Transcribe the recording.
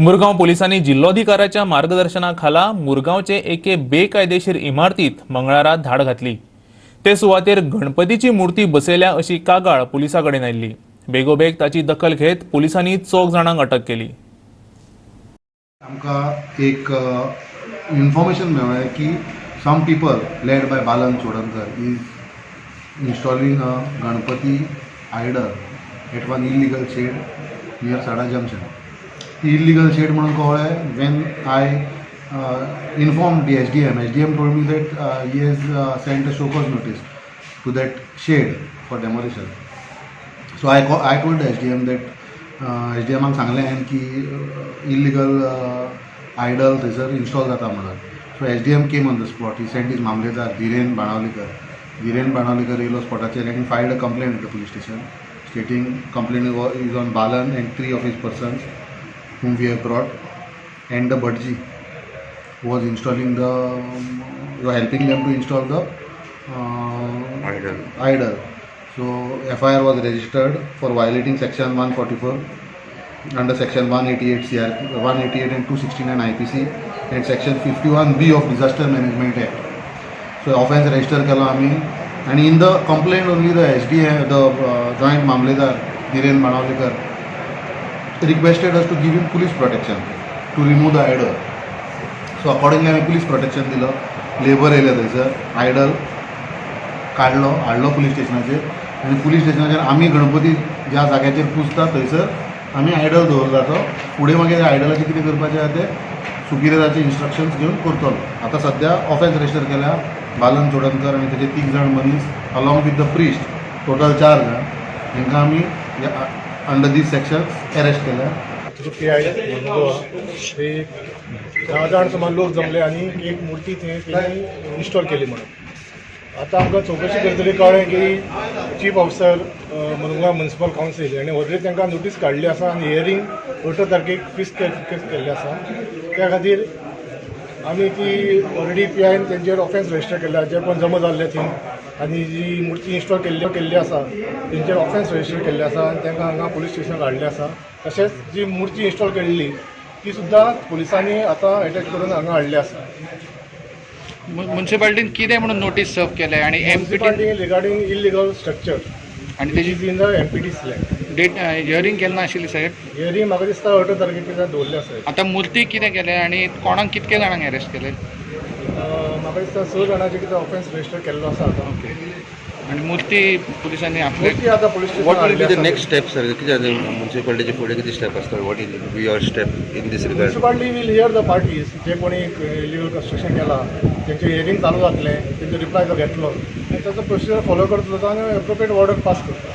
मुरगांव पोलिसांनी जिल्लोधिकाऱ्याच्या मार्गदर्शनाखाला मुरगांवचे एके बेकायदेशीर इमारतीत मंगळारा धाड घातली। ते सुवातेर गणपतीची मूर्ती बसयल्या अशी कागाळ पोलिसांकडेन आयिल्ली। बेगोबेग ताची दखल घेत पोलिसांनी 4 जाणांक अटक केली। आमकां एक इन्फॉर्मेशन मेळ्ळें की some people led by Balan Chodankar is installing a Ganpati idol at one illegal shed near Sada junction. Illegal shed म्हणून कळ्ळें when I inform the SDM told me that he has sent a show cause notice to that shed for demolition. So I told SDM that एसडीएमाक सांगलें हांवें की illegal idol थंयसर install जाता म्हणून। So SDM came on the spot. He sent is मामलेदार धीरेन बाणावलेकर येयलो स्पॉटाचेर and filed a complaint at the police station stating complaint is on Balan and 3 of his persons whom we have brought and the Budgie was installing helping them to install the idol. So FIR was registered for violating section 144 under section 188 and 269 IPC and section 51B of Disaster Management Act. So offense register केलो आमी and in the complaint only the joint mamledar Dhiren Banawalekar requested us to give him police protection to remove the idol. So accordingly आम्ही police protection दिलं. Labour येयले थंयसर idle हाडलो police स्टेशनाचेर आनी police स्टेशनाचेर आमी गणपती ज्या जाग्याचेर पुजता थंयसर आमी आयडल दवरला तो फुडें मागीर आयडलाचें कितें करपाचें आहा तें सुपिरियराचे इन्स्ट्रक्शन्स घेवन करतलो। आतां सद्या ऑफेन्स रजिस्टर केल्या बालन चोडणकर आनी तेजे 3 जाण मनीस along with the priest total 4 जाण हांकां आमी अंडर दीस सेक्शन्स अरेस्ट केल्या। ते 10 जाण सुमार लोक जमले आणि एक मूर्ती थंय इन्स्टॉल केली म्हणून। आता आमकां चौकशी करतली कळ्ळें की chief officer Murgaon municipal council हांणी ऑलरेडी तांकां नोटीस काडली आसा आनी हियरींग 8 तारखेक फिक्स केल्ली आसा। त्या खातीर आमी ती ऑलरेडी PIन तेंचेर ऑफेन्स रजिस्टर केल्या जे पण जमा जाल्ले थंय आनी जी मूर्ती इन्स्टॉल केल्ली आसा तेंचेर ऑफेन्स रजिस्टर केल्ले आसा आनी तांकां हांगा पुलीस स्टेशन हाडलें आसा। तशेंच जी मूर्ती इन्स्टॉल केल्ली ती सुद्दां पुलिसांनी आतां अटॅच करून हांगा हाडली आसा। म्युनिसिपालिटीन कितें म्हणून नोटीस सर्व केले आणि म्युनिसिपालिटी रिगार्डिंग इल्लीगल स्ट्रक्चर आणि तेजी in the MPD's land date hearing केन्ना आशिल्ली साहेब? हियरींग म्हाका दिसता 8 तारखेक कितें दवरलें आसा। आता मूर्ती कितें केलें आणि कोणाक कितके जाणांक अरेस्ट केले? म्हाका दिसता 6 जाणांचे कितें ऑफेन्स रजिस्टर केल्लो आसा आतां। ओके आणि मूर्ती पुलिसांनी आपले मूर्ती आतां police What will be the station next step, sir? किती म्युनिसिपालिटीचे फुडें किती स्टेप आसता? What will be your step in this regard? Municipality will hear the parties जे कोणी इलिगल कन्स्ट्रक्शन केला तेंचें हियरींग चालू जातलें तेंचो रिप्लाय तो घेतलो आनी ताचो प्रोसिजर फॉलो करतलो तो आनी एप्रोप्रिएट ऑर्डर पास करतलो।